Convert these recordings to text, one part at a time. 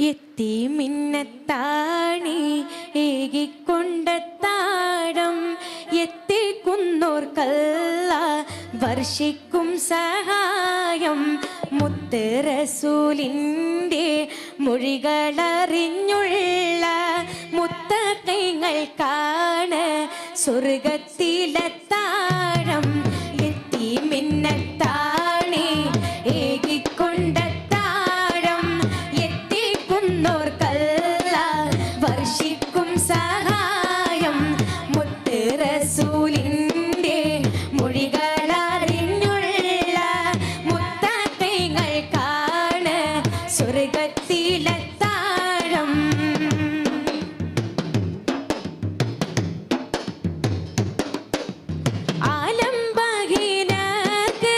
എത്തി മിന്നത്താണി ഏകിക്കൊണ്ടത്താഴം എത്തിക്കുന്നോർക്കല്ല വർഷിക്കും സഹായം. മുത്ത് റസൂലിൻ്റെ മൊഴികളറിഞ്ഞുള്ള മുത്തക്കൈകൾക്കാണ് സ്വർഗത്തിലെത്താഴം. എത്തി മിന്നത്താണി ഏകിക്കൊണ്ടത്താഴം എത്തിക്കുന്നോർക്കല്ല വർഷിക്കും സഹായം. മുത്ത് റസൂലിൻ്റെ മൊഴികളറിഞ്ഞുള്ള മുത്തക്കൈകൾക്കാണ് സ്വർഗത്തിലെത്താഴം. ആലംബഹീനർക്ക്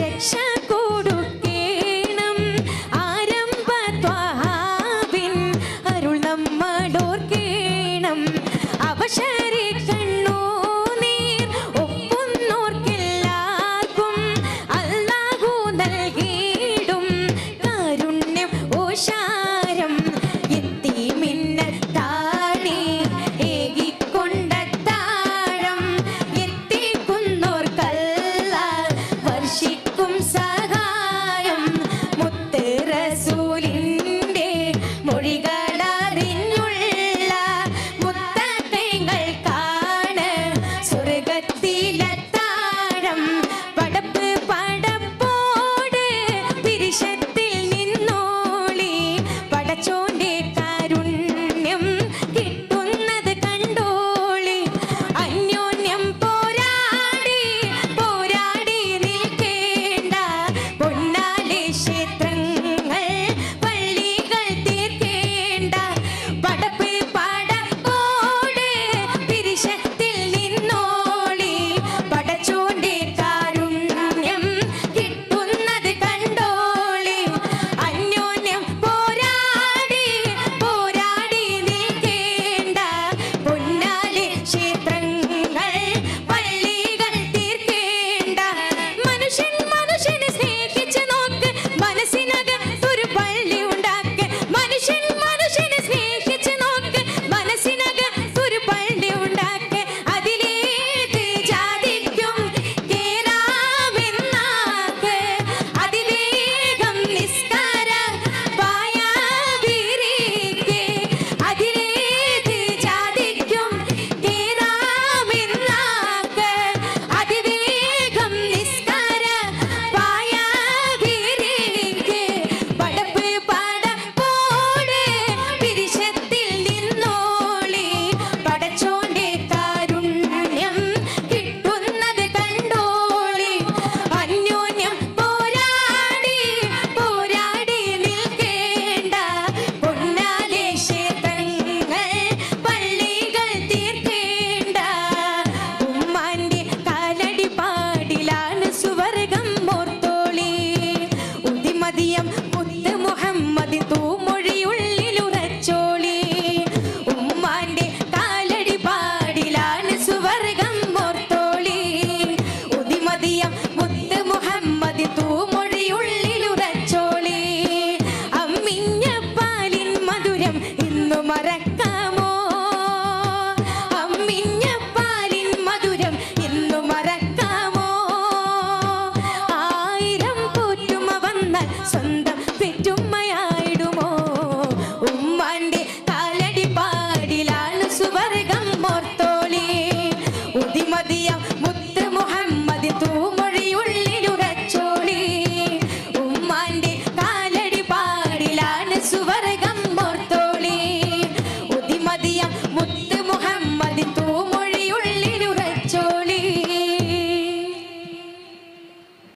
രക്ഷ കൊടുക്കേണം. ആരംഭ ത്വഹാബിൻ അരുൾ നമ്മളോർക്കേണം. അവശരെ കണ്ണുനീർ ഒപ്പുന്നോർക്കെല്ലാവർക്കും അല്ലാഹു നൽകിയിടും കാരുണ്യം ഓശാരം. എത്തി മിന്നത്താണി ഏകിക്കൊണ്ടത്താഴം എത്തിക്കുന്നോർക്കല്ല വർഷിക്കും സഹായം. മുത്ത് റസൂലിൻ്റെ മൊഴികളറിഞ്ഞുള്ള മുത്തക്കൈകൾക്കാണ് സ്വർഗത്തിലെത്താഴം. പടപ്പ് പടപ്പോട് പിരിശത്തിൽ നിന്നോളി പടച്ചോന്റെ കാരുണ്യം കിട്ടുന്നത് കണ്ടോളി. അന്യോന്യം പോരാടി പോരാടി നിൽക്കേണ്ട പൊന്നാലെ ക്ഷേത്രങ്ങൾ പള്ളികൾ തീർക്കേണ്ട. പടപ്പ് പടപ്പോട് പിരിശത്തിൽ നിന്നോളി പടച്ചോന്റെ കാരുണ്യം കിട്ടുന്നത് കണ്ടോളി. അന്യോന്യം പോരാടി പോരാടി നിൽക്കേണ്ട പൊന്നാലെ ക്ഷേത്രങ്ങൾ പള്ളികൾ തീർക്കേണ്ട. മനുഷ്യൻ മനുഷ്യനെ സ്നേഹിച്ച് നോക്ക് മനസ്സിനകത്തൊരു പള്ളി ഉണ്ടാക്ക്. മനുഷ്യൻ മനുഷ്യനെ സ്നേഹിച്ച് നോക്ക് മനസ്സിനകത്തൊരു പള്ളി ഉണ്ടാക്ക്. അതിലേത് ജാതിക്കും കേറാമെന്നാക്ക്. അതിവേഗം നിസ്കാര പായ വിരിക്ക്. അതിലേത് ജാതിക്കും കേറാമെന്നാക്ക്. അതിവേഗം നിസ്കാര പായ വിരിക്ക്. പടപ്പ് പടപ്പോട് പിരിശത്തിൽ നിന്നോളി പടച്ചോന്റെ കാരുണ്യം കിട്ടുന്നത് കണ്ടോളി. അന്യോന്യം പോരാടി പോരാടി നിൽക്കേണ്ട പൊന്നാലെ ക്ഷേത്രങ്ങൾ പള്ളികൾ തീർക്കേണ്ട. ഉമ്മാന്റെ കാലടി പാടിലാണ് സുവർഗം ഓർത്തോളി. ഉദിമതിയം മുത്ത് മുഹമ്മദ് തൂമൊഴിയുള്ളിലുറച്ചോളി. ഉമ്മാന്റെ കാലടി പാടിലാണ് സുവർഗം ഓർത്തോളി. ഉദിമതിയം മുത്ത് മുഹമ്മദ് തൂമൊഴിയുള്ളിലുറച്ചോളി. അമ്മിഞ്ഞ പാലിൻ മധുരം ഇന്നു മറക്കാമോ? അമ്മിഞ്ഞ പാലിൻ മധുരം ഇന്നു മറക്കാമോ? ആയിരം പോറ്റുമ വന്നാൽ സ്വന്തം